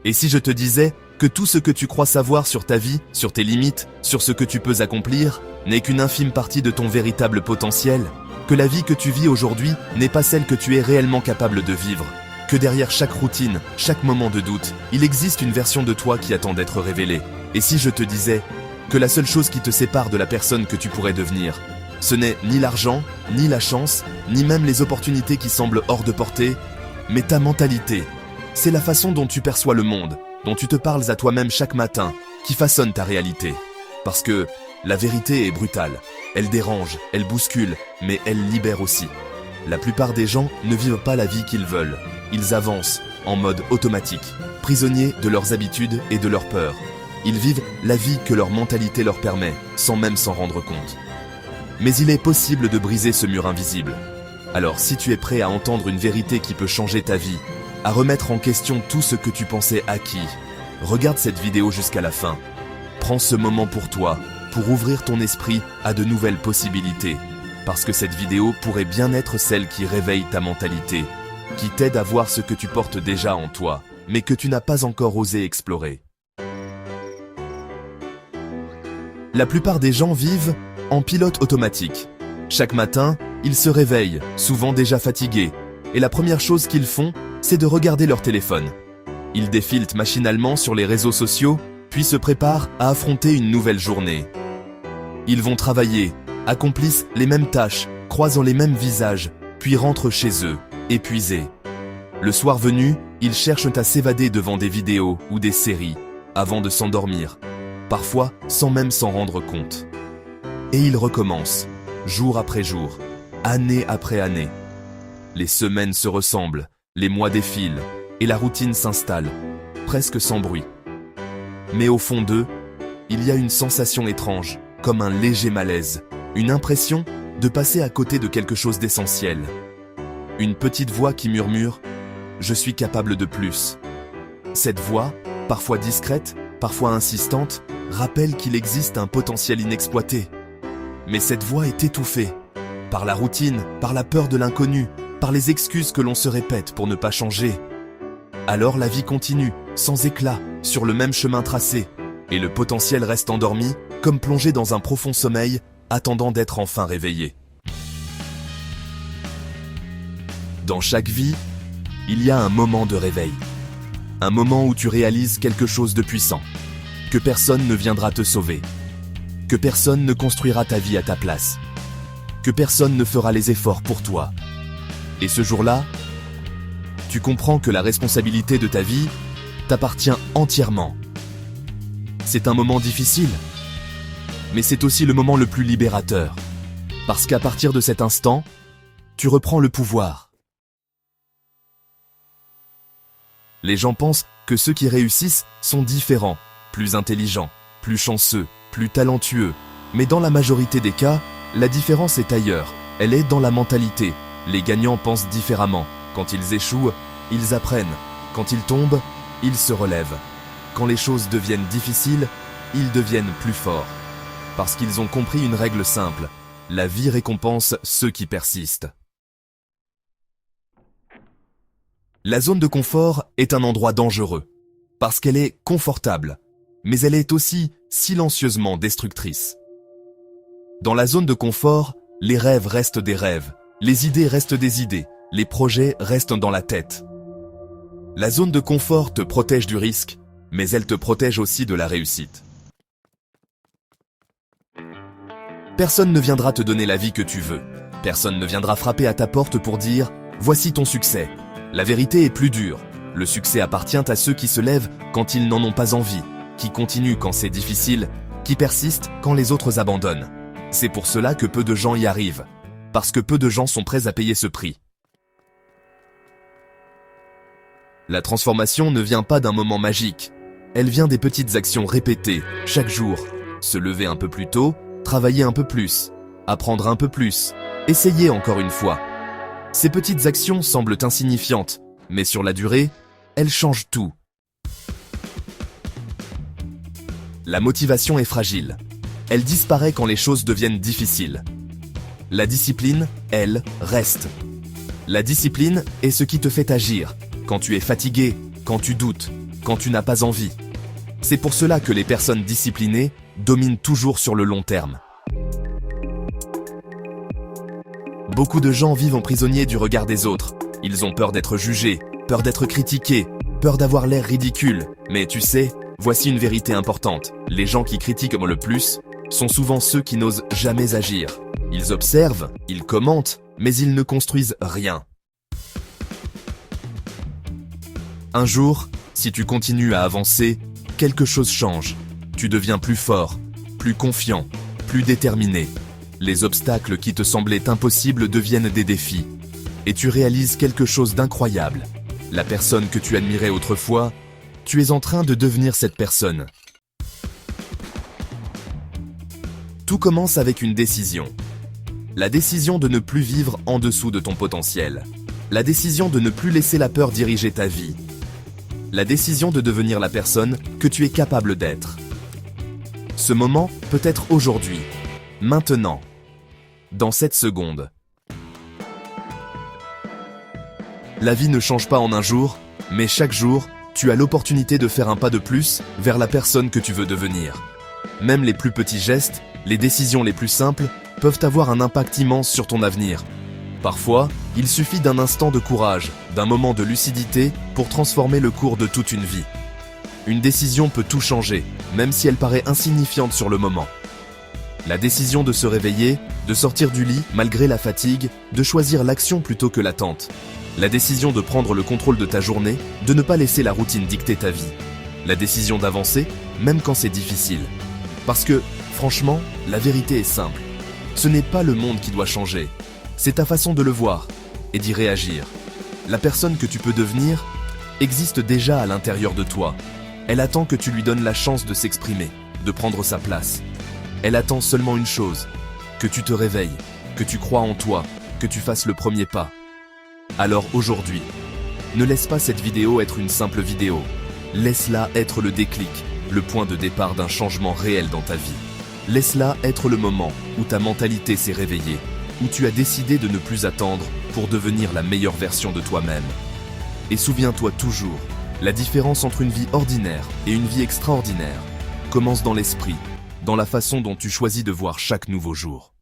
Et si je te disais que tout ce que tu crois savoir sur ta vie, sur tes limites, sur ce que tu peux accomplir, n'est qu'une infime partie de ton véritable potentiel, que la vie que tu vis aujourd'hui n'est pas celle que tu es réellement capable de vivre, que derrière chaque routine, chaque moment de doute, il existe une version de toi qui attend d'être révélée. Et si je te disais que la seule chose qui te sépare de la personne que tu pourrais devenir, ce n'est ni l'argent, ni la chance, ni même les opportunités qui semblent hors de portée, mais ta mentalité. C'est la façon dont tu perçois le monde, dont tu te parles à toi-même chaque matin, qui façonne ta réalité. Parce que la vérité est brutale, elle dérange, elle bouscule, mais elle libère aussi. La plupart des gens ne vivent pas la vie qu'ils veulent. Ils avancent en mode automatique, prisonniers de leurs habitudes et de leurs peurs. Ils vivent la vie que leur mentalité leur permet, sans même s'en rendre compte. Mais il est possible de briser ce mur invisible. Alors si tu es prêt à entendre une vérité qui peut changer ta vie, à remettre en question tout ce que tu pensais acquis, regarde cette vidéo jusqu'à la fin. Prends ce moment pour toi, pour ouvrir ton esprit à de nouvelles possibilités. Parce que cette vidéo pourrait bien être celle qui réveille ta mentalité, qui t'aide à voir ce que tu portes déjà en toi, mais que tu n'as pas encore osé explorer. La plupart des gens vivent en pilote automatique. Chaque matin, ils se réveillent, souvent déjà fatigués, et la première chose qu'ils font, c'est de regarder leur téléphone. Ils défilent machinalement sur les réseaux sociaux, puis se préparent à affronter une nouvelle journée. Ils vont travailler, accomplissent les mêmes tâches, croisant les mêmes visages, puis rentrent chez eux, épuisés. Le soir venu, ils cherchent à s'évader devant des vidéos ou des séries, avant de s'endormir, parfois sans même s'en rendre compte. Et ils recommencent, jour après jour, année après année. Les semaines se ressemblent, les mois défilent, et la routine s'installe, presque sans bruit. Mais au fond d'eux, il y a une sensation étrange, comme un léger malaise, une impression de passer à côté de quelque chose d'essentiel. Une petite voix qui murmure « Je suis capable de plus ». Cette voix, parfois discrète, parfois insistante, rappelle qu'il existe un potentiel inexploité. Mais cette voix est étouffée, par la routine, par la peur de l'inconnu, par les excuses que l'on se répète pour ne pas changer. Alors la vie continue, sans éclat, sur le même chemin tracé, et le potentiel reste endormi, comme plongé dans un profond sommeil, attendant d'être enfin réveillé. Dans chaque vie, il y a un moment de réveil. Un moment où tu réalises quelque chose de puissant, que personne ne viendra te sauver, que personne ne construira ta vie à ta place, que personne ne fera les efforts pour toi. Et ce jour-là, tu comprends que la responsabilité de ta vie t'appartient entièrement. C'est un moment difficile, mais c'est aussi le moment le plus libérateur, parce qu'à partir de cet instant, tu reprends le pouvoir. Les gens pensent que ceux qui réussissent sont différents, plus intelligents, plus chanceux, plus talentueux, mais dans la majorité des cas, la différence est ailleurs, elle est dans la mentalité. Les gagnants pensent différemment. Quand ils échouent, ils apprennent. Quand ils tombent, ils se relèvent. Quand les choses deviennent difficiles, ils deviennent plus forts. Parce qu'ils ont compris une règle simple. La vie récompense ceux qui persistent. La zone de confort est un endroit dangereux. Parce qu'elle est confortable. Mais elle est aussi silencieusement destructrice. Dans la zone de confort, les rêves restent des rêves. Les idées restent des idées, les projets restent dans la tête. La zone de confort te protège du risque, mais elle te protège aussi de la réussite. Personne ne viendra te donner la vie que tu veux. Personne ne viendra frapper à ta porte pour dire « Voici ton succès ». La vérité est plus dure. Le succès appartient à ceux qui se lèvent quand ils n'en ont pas envie, qui continuent quand c'est difficile, qui persistent quand les autres abandonnent. C'est pour cela que peu de gens y arrivent. Parce que peu de gens sont prêts à payer ce prix. La transformation ne vient pas d'un moment magique. Elle vient des petites actions répétées, chaque jour. Se lever un peu plus tôt, travailler un peu plus, apprendre un peu plus, essayer encore une fois. Ces petites actions semblent insignifiantes, mais sur la durée, elles changent tout. La motivation est fragile. Elle disparaît quand les choses deviennent difficiles. La discipline, elle, reste. La discipline est ce qui te fait agir, quand tu es fatigué, quand tu doutes, quand tu n'as pas envie. C'est pour cela que les personnes disciplinées dominent toujours sur le long terme. Beaucoup de gens vivent en prisonniers du regard des autres. Ils ont peur d'être jugés, peur d'être critiqués, peur d'avoir l'air ridicule. Mais tu sais, voici une vérité importante. Les gens qui critiquent le plus sont souvent ceux qui n'osent jamais agir. Ils observent, ils commentent, mais ils ne construisent rien. Un jour, si tu continues à avancer, quelque chose change. Tu deviens plus fort, plus confiant, plus déterminé. Les obstacles qui te semblaient impossibles deviennent des défis. Et tu réalises quelque chose d'incroyable. La personne que tu admirais autrefois, tu es en train de devenir cette personne. Tout commence avec une décision. La décision de ne plus vivre en dessous de ton potentiel. La décision de ne plus laisser la peur diriger ta vie. La décision de devenir la personne que tu es capable d'être. Ce moment peut être aujourd'hui, maintenant, dans cette seconde. La vie ne change pas en un jour, mais chaque jour, tu as l'opportunité de faire un pas de plus vers la personne que tu veux devenir. Même les plus petits gestes, les décisions les plus simples, peuvent avoir un impact immense sur ton avenir. Parfois, il suffit d'un instant de courage, d'un moment de lucidité pour transformer le cours de toute une vie. Une décision peut tout changer, même si elle paraît insignifiante sur le moment. La décision de se réveiller, de sortir du lit malgré la fatigue, de choisir l'action plutôt que l'attente. La décision de prendre le contrôle de ta journée, de ne pas laisser la routine dicter ta vie. La décision d'avancer, même quand c'est difficile. Parce que, franchement, la vérité est simple. Ce n'est pas le monde qui doit changer. C'est ta façon de le voir et d'y réagir. La personne que tu peux devenir existe déjà à l'intérieur de toi. Elle attend que tu lui donnes la chance de s'exprimer, de prendre sa place. Elle attend seulement une chose, que tu te réveilles, que tu crois en toi, que tu fasses le premier pas. Alors aujourd'hui, ne laisse pas cette vidéo être une simple vidéo. Laisse-la être le déclic, le point de départ d'un changement réel dans ta vie. Laisse-la être le moment où ta mentalité s'est réveillée, où tu as décidé de ne plus attendre pour devenir la meilleure version de toi-même. Et souviens-toi toujours, la différence entre une vie ordinaire et une vie extraordinaire commence dans l'esprit, dans la façon dont tu choisis de voir chaque nouveau jour.